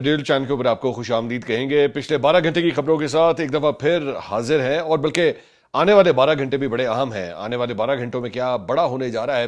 Deal channel کے اوپر آپ کو خوش آمدید کہیں گے. پچھلے 12 گھنٹے کی خبروں کے ساتھ ایک دفعہ پھر حاضر ہیں, اور بلکہ آنے والے 12 گھنٹے بھی بڑے اہم ہیں. آنے والے 12 گھنٹوں میں کیا بڑا ہونے جا رہا ہے,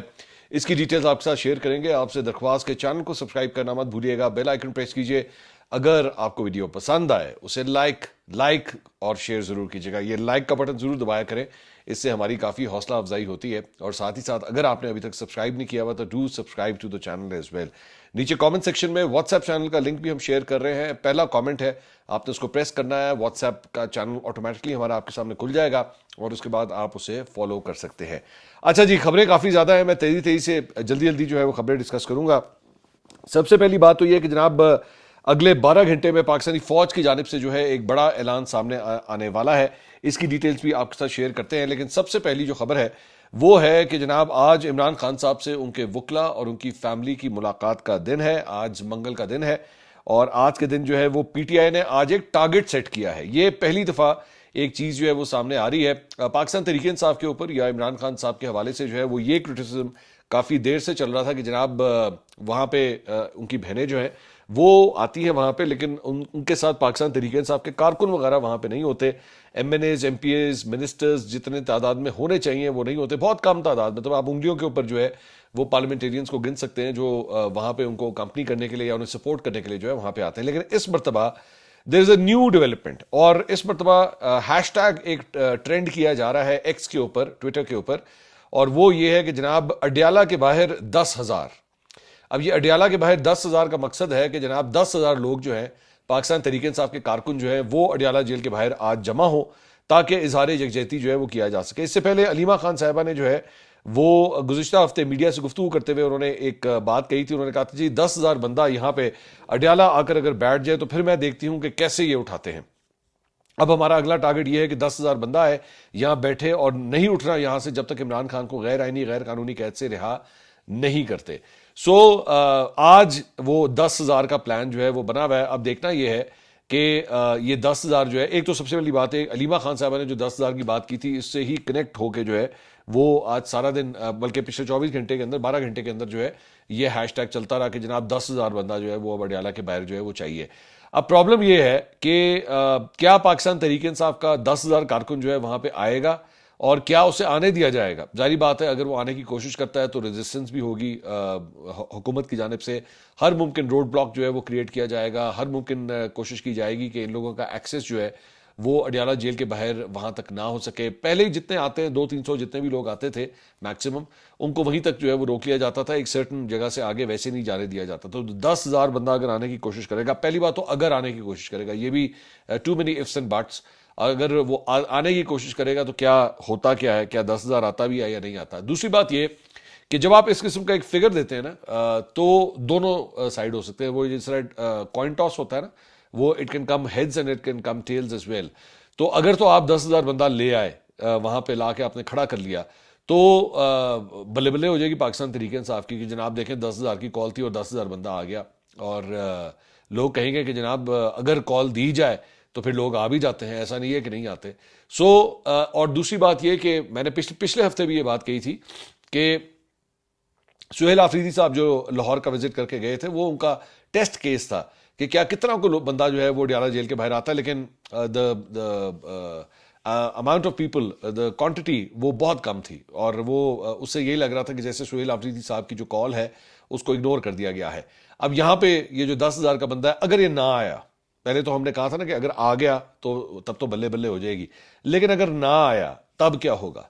اس کی ڈیٹیلز آپ کے ساتھ شیئر کریں گے. آپ سے درخواست کے چینل کو سبسکرائب کرنا مت بھولیے گا, بیل آئیکن پریس کیجئے. اگر آپ کو ویڈیو پسند آئے اسے لائک اور شیئر ضرور کیجیے گا. یہ لائک کا بٹن ضرور دبایا کریں, اس سے ہماری کافی حوصلہ افزائی ہوتی ہے. اور ساتھ ہی ساتھ اگر آپ نے ابھی تک سبسکرائب نہیں کیا ہوا تو do subscribe to the channel as well. نیچے کامنٹ سیکشن میں واٹس ایپ چینل کا لنک بھی ہم شیئر کر رہے ہیں. پہلا کامنٹ ہے, آپ نے اس کو پریس کرنا ہے, واٹس ایپ کا چینل آٹومیٹکلی ہمارا آپ کے سامنے کھل جائے گا اور اس کے بعد آپ اسے فالو کر سکتے ہیں. اچھا جی, خبریں کافی زیادہ ہیں, میں تیزی سے جلدی جو ہے وہ خبریں ڈسکس کروں گا. سب سے پہلی بات تو یہ کہ جناب اگلے 12 گھنٹے میں پاکستانی فوج کی جانب سے جو ہے ایک بڑا اعلان سامنے آنے والا ہے. اس کی ڈیٹیلز بھی آپ کے ساتھ شیئر کرتے ہیں, لیکن سب سے پہلی جو خبر ہے وہ ہے کہ جناب آج عمران خان صاحب سے ان کے وکلا اور ان کی فیملی کی ملاقات کا دن ہے. آج منگل کا دن ہے, اور آج کے دن جو ہے وہ پی ٹی آئی نے آج ایک ٹارگٹ سیٹ کیا ہے. یہ پہلی دفعہ ایک چیز جو ہے وہ سامنے آ رہی ہے. پاکستان تحریک انصاف کے اوپر یا عمران خان صاحب کے حوالے سے جو ہے وہ یہ کرٹیسزم کافی دیر سے چل رہا تھا کہ جناب وہاں پہ ان کی بہنیں جو ہیں وہ آتی ہیں وہاں پہ, لیکن ان کے ساتھ پاکستان تحریک انصاف کے کارکن وغیرہ وہاں پہ نہیں ہوتے. M N As, M P As, ministers جتنے تعداد میں ہونے چاہیے وہ نہیں ہوتے, بہت کم تعداد میں. تو آپ انگلیوں کے اوپر جو ہے وہ پارلیمنٹیرینز کو گن سکتے ہیں جو وہاں پہ ان کو کمپنی کرنے کے لیے یا انہیں سپورٹ کرنے کے لیے جو ہے وہاں پہ آتے ہیں. لیکن اس مرتبہ دیر از اے نیو ڈیولپمنٹ, اور اس مرتبہ ہیش ٹیگ ایک ٹرینڈ کیا جا رہا ہے ایکس کے اوپر, ٹویٹر کے اوپر, اور وہ یہ ہے کہ جناب اڈیالہ کے باہر 10,000. اب یہ اڈیالہ کے باہر 10,000 کا مقصد ہے کہ جناب 10,000 لوگ جو ہیں پاکستان تحریک انصاف کے کارکن جو ہیں وہ اڈیالہ جیل کے باہر آج جمع ہوں تاکہ اظہار یکجہتی جو ہے وہ کیا جا سکے. اس سے پہلے علیمہ خان صاحبہ نے جو ہے وہ گزشتہ ہفتے میڈیا سے گفتگو کرتے ہوئے انہوں نے ایک بات کہی تھی. انہوں نے کہا تھا جی 10,000 بندہ یہاں پہ اڈیالہ آ کر اگر بیٹھ جائے تو پھر میں دیکھتی ہوں کہ کیسے یہ اٹھاتے ہیں. اب ہمارا اگلا ٹارگٹ یہ ہے کہ 10,000 بندہ ہے یہاں بیٹھے اور نہیں اٹھنا یہاں سے جب تک عمران خان کو غیر آئینی غیر قانونی قید سے رہا نہیں کرتے. سو آج وہ 10,000 کا پلان جو ہے وہ بنا ہوا ہے. اب دیکھنا یہ ہے کہ یہ 10,000 جو ہے, ایک تو سب سے پہلی بات ہے علیمہ خان صاحبہ نے جو 10,000 کی بات کی تھی اس سے ہی کنیکٹ ہو کے جو ہے وہ آج سارا دن, بلکہ پچھلے 24 گھنٹے کے اندر 12 گھنٹے کے اندر جو ہے یہ ہیش ٹیگ چلتا رہا کہ جناب 10,000 بندہ جو ہے وہ اب اڈیالہ کے باہر جو ہے وہ چاہیے. اب پرابلم یہ ہے کہ کیا پاکستان تحریک انصاف کا 10,000 کارکن جو ہے وہاں پہ آئے گا اور کیا اسے آنے دیا جائے گا. ظاہری بات ہے اگر وہ آنے کی کوشش کرتا ہے تو ریزسٹنس بھی ہوگی حکومت کی جانب سے. ہر ممکن روڈ بلاک جو ہے وہ کریٹ کیا جائے گا, ہر ممکن کوشش کی جائے گی کہ ان لوگوں کا ایکسس جو ہے وہ اڈیالہ جیل کے باہر وہاں تک نہ ہو سکے. پہلے ہی جتنے آتے ہیں 200-300 جتنے بھی لوگ آتے تھے میکسیمم, ان کو وہیں تک جو ہے وہ روک لیا جاتا تھا, ایک سرٹن جگہ سے آگے ویسے نہیں جانے دیا جاتا. تو 10,000 بندہ اگر آنے کی کوشش کرے گا, پہلی بات تو اگر آنے کی کوشش کرے گا, یہ بھی too many ifs and buts, اگر وہ آنے کی کوشش کرے گا تو کیا ہوتا کیا ہے, کیا 10,000 آتا بھی ہے یا نہیں آتا. دوسری بات یہ کہ جب آپ اس قسم کا ایک فگر دیتے ہیں نا تو دونوں سائڈ ہو سکتے ہیں. وہ جس طرح کوائن ٹاس ہوتا ہے نا, وہ it can come heads and it can come tails as well. تو اگر تو آپ 10,000 بندہ لے آئے وہاں پہ لا کے آپ نے کھڑا کر لیا تو بلے بلے ہو جائے گی پاکستان تحریک انصاف کی کہ جناب دیکھیں 10,000 کی کال تھی اور 10,000 بندہ آ گیا. اور لوگ کہیں گے کہ جناب اگر کال دی جائے تو پھر لوگ آ بھی جاتے ہیں, ایسا نہیں ہے کہ نہیں آتے. سو اور دوسری بات یہ کہ میں نے پچھلے ہفتے بھی یہ بات کہی تھی کہ سہیل آفریدی صاحب جو لاہور کا وزٹ کر کے گئے تھے وہ ان کا ٹیسٹ کیس تھا کہ کیا کتنا کو بندہ جو ہے وہ اڈیالہ جیل کے باہر آتا ہے. لیکن amount of people, the quantity وہ بہت کم تھی, اور وہ اس سے یہی لگ رہا تھا کہ جیسے سہیل آفریدی صاحب کی جو کال ہے اس کو اگنور کر دیا گیا ہے. اب یہاں پہ یہ جو 10,000 کا بندہ ہے اگر یہ نہ آیا, پہلے تو ہم نے کہا تھا نا کہ اگر آ گیا تو تب تو بلے بلے ہو جائے گی, لیکن اگر نہ آیا تب کیا ہوگا.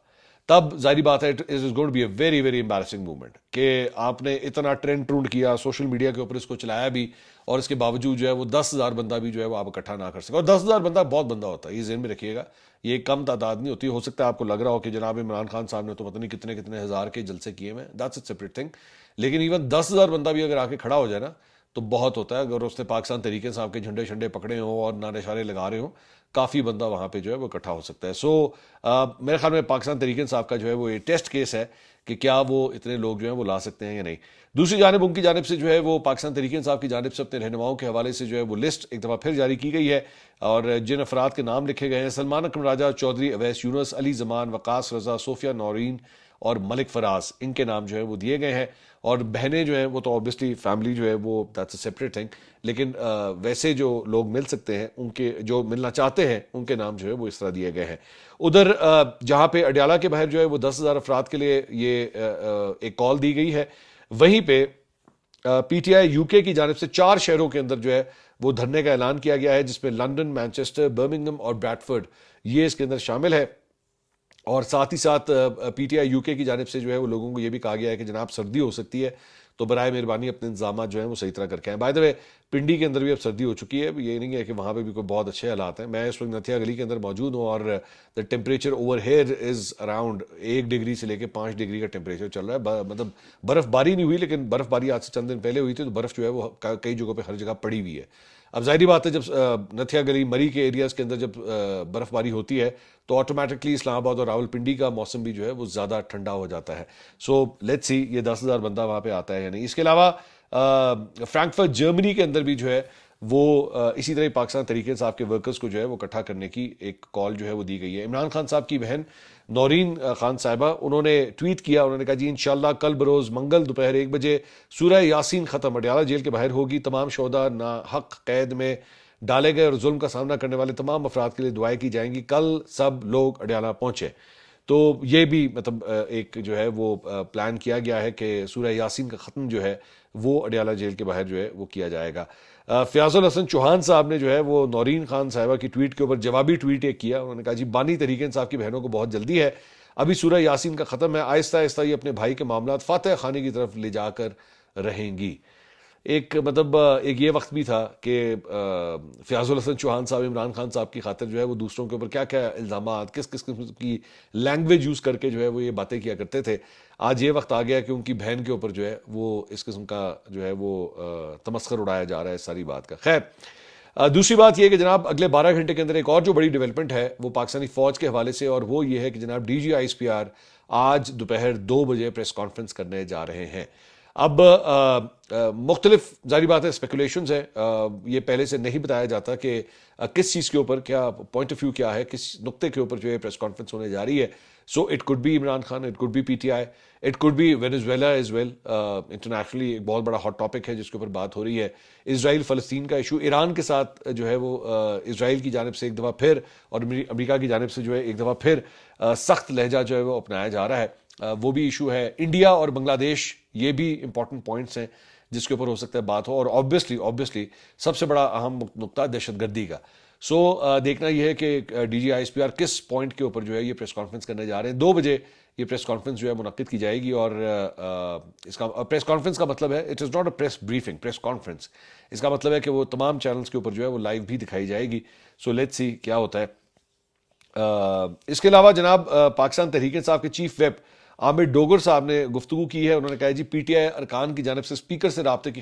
تب ظاہری بات ہے it is going to be a very very embarrassing moment کہ آپ نے اتنا ٹرینڈ کیا سوشل میڈیا کے اوپر, اس کو چلایا بھی, اور اس کے باوجود جو ہے وہ 10,000 بندہ بھی جو ہے وہ آپ اکٹھا نہ کر سکے. اور 10,000 بندہ بہت بندہ ہوتا ہے, یہ ذہن میں رکھیے گا, یہ کم تعداد نہیں ہوتی. ہو سکتا ہے آپ کو لگ رہا ہو کہ جناب عمران خان صاحب نے تو پتہ نہیں کتنے کتنے ہزار کے جلسے کیے ہوئے, دیٹس اے سیپریٹ تھنگ. لیکن ایون 10,000 بندہ بھی اگر آ کے کھڑا ہو جائے نا تو بہت ہوتا ہے. اگر اس نے پاکستان تحریک انصاف کے جھنڈے شنڈے پکڑے ہوں اور نعرے شعرے لگا رہے ہوں, کافی بندہ وہاں پہ جو ہے وہ اکٹھا ہو سکتا ہے. سو میرے خیال میں پاکستان تحریک انصاف کا جو ہے وہ یہ ٹیسٹ کیس ہے کہ کیا وہ اتنے لوگ جو ہیں وہ لا سکتے ہیں یا نہیں. دوسری جانب ان کی جانب سے جو ہے وہ پاکستان تحریک انصاف کی جانب سے اپنے رہنماؤں کے حوالے سے جو ہے وہ لسٹ ایک دفعہ پھر جاری کی گئی ہے, اور جن افراد کے نام لکھے گئے ہیں سلمان اکرم راجہ, چودھری اویس یونس, علی زمان, وقاص رضا, صوفیہ نورین اور ملک فراز, ان کے نام جو ہے وہ دیے گئے ہیں. اور بہنیں جو ہیں وہ تو آبویسلی فیملی جو ہے وہ دیٹس اے سیپریٹ تھنگ، لیکن ویسے جو لوگ مل سکتے ہیں ان کے جو ملنا چاہتے ہیں ان کے نام جو ہے وہ اس طرح دیے گئے ہیں۔ ادھر جہاں پہ اڈیالہ کے باہر جو ہے وہ 10,000 افراد کے لیے یہ ایک کال دی گئی ہے، وہیں پہ پی ٹی آئی یو کے کی جانب سے 4 شہروں کے اندر جو ہے وہ دھرنے کا اعلان کیا گیا ہے، جس میں لندن، مانچسٹر، برمنگھم اور بریڈفورڈ یہ اس کے اندر شامل ہے۔ اور ساتھ ہی ساتھ پی ٹی آئی یو کے کی جانب سے جو ہے وہ لوگوں کو یہ بھی کہا گیا ہے کہ جناب سردی ہو سکتی ہے تو برائے مہربانی اپنے انتظامات جو ہیں وہ صحیح طرح کر کے آئیں۔ بائی دا وے پنڈی کے اندر بھی اب سردی ہو چکی ہے، یہ نہیں ہے کہ وہاں پہ بھی کوئی بہت اچھے حالات ہیں۔ میں اس وقت نتھیا گلی کے اندر موجود ہوں اور the temperature over here is around 1 degree سے لے کے 5 ڈگری کا ٹیمپریچر چل رہا ہے۔ مطلب برف باری نہیں ہوئی، لیکن برف باری آج سے چند دن پہلے ہوئی تھی تو برف جو ہے وہ کئی جگہوں پہ ہر جگہ پڑی ہوئی ہے۔ اب ظاہری بات ہے جب نتھیا گلی مری کے ایریاز کے اندر جب برف باری ہوتی ہے تو آٹومیٹکلی اسلام آباد اور راول پنڈی کا موسم بھی جو ہے وہ زیادہ ٹھنڈا ہو جاتا ہے۔ سو لیٹس سی یہ 10,000 بندہ وہاں پہ آتا ہے یا نہیں۔ اس کے علاوہ فرینکفرٹ جرمنی کے اندر بھی جو ہے وہ اسی طرح پاکستان تحریک انصاف کے ورکرز کو جو ہے وہ اکٹھا کرنے کی ایک کال جو ہے وہ دی گئی ہے۔ عمران خان صاحب کی بہن نورین خان صاحبہ انہوں نے ٹویٹ کیا، انہوں نے کہا جی انشاءاللہ کل بروز منگل دوپہر 1 بجے سورہ یاسین ختم اڈیالہ جیل کے باہر ہوگی۔ تمام شہداء ناحق قید میں ڈالے گئے اور ظلم کا سامنا کرنے والے تمام افراد کے لیے دعائیں کی جائیں گی۔ کل سب لوگ اڈیالہ پہنچے۔ تو یہ بھی مطلب ایک جو ہے وہ پلان کیا گیا ہے کہ سورہ یاسین کا ختم جو ہے وہ اڈیالہ جیل کے باہر جو ہے وہ کیا جائے گا۔ فیاض الحسن چوہان صاحب نے جو ہے وہ نورین خان صاحبہ کی ٹویٹ کے اوپر جوابی ٹویٹ ایک کیا، انہوں نے کہا جی بانی تحریک انصاف کی بہنوں کو بہت جلدی ہے، ابھی سورہ یاسین کا ختم ہے، آہستہ آہستہ یہ اپنے بھائی کے معاملات فاتح خانے کی طرف لے جا کر رہیں گی۔ ایک مطلب ایک یہ وقت بھی تھا کہ فیاض الحسن چوہان صاحب عمران خان صاحب کی خاطر جو ہے وہ دوسروں کے اوپر کیا کیا الزامات کس قسم کی لینگویج یوز کر کے جو ہے وہ یہ باتیں کیا کرتے تھے۔ آج یہ وقت آ گیا کہ ان کی بہن کے اوپر جو ہے وہ اس قسم کا جو ہے وہ تمسخر اڑایا جا رہا ہے اس ساری بات کا۔ خیر دوسری بات یہ کہ جناب اگلے 12 گھنٹے کے اندر ایک اور جو بڑی ڈیولپمنٹ ہے وہ پاکستانی فوج کے حوالے سے، اور وہ یہ ہے کہ جناب D G I S P R آج دوپہر 2 بجے پریس کانفرنس کرنے جا رہے ہیں۔ اب مختلف ظاہری بات ہے اسپیکولیشنز ہیں، یہ پہلے سے نہیں بتایا جاتا کہ کس چیز کے اوپر کیا پوائنٹ آف ویو کیا ہے، کس نقطے کے اوپر جو ہے پریس کانفرنس ہونے جا رہی ہے۔ So it could be Imran Khan, it could be P T I, it could be Venezuela as well. Internationally ایک بہت بڑا ہاٹ ٹاپک ہے جس کے اوپر بات ہو رہی ہے۔ اسرائیل فلسطین کا ایشو، ایران کے ساتھ جو ہے وہ اسرائیل کی جانب سے ایک دفعہ پھر اور امریکہ کی جانب سے جو ہے ایک دفعہ پھر سخت لہجہ جو ہے وہ اپنایا جا رہا ہے، وہ بھی ایشو ہے۔ انڈیا اور بنگلہ دیش یہ بھی امپورٹنٹ پوائنٹس ہیں جس کے اوپر ہو سکتا ہے بات ہو، اور آبویسلی سب سے بڑا اہم نقطہ دہشت گردی کا۔ سو دیکھنا یہ ہے کہ D G I S P R کس پوائنٹ کے اوپر جو ہے یہ پریس کانفرنس کرنے جا رہے ہیں۔ 2 بجے یہ پریس کانفرنس جو ہے منعقد کی جائے گی، اور اس کا پریس کانفرنس کا مطلب ہے it is not a press briefing, press conference اس کا مطلب ہے کہ وہ تمام چینلز کے اوپر جو ہے وہ لائیو بھی دکھائی جائے گی۔ سو لیٹس سی کیا ہوتا ہے۔ اس کے علاوہ جناب پاکستان تحریک انصاف کے چیف ویب عامر ڈوگر صاحب نے گفتگو کی ہے، انہوں نے کہا جی پی ٹی آئی ارکان کی جانب سے اسپیکر سے رابطے کی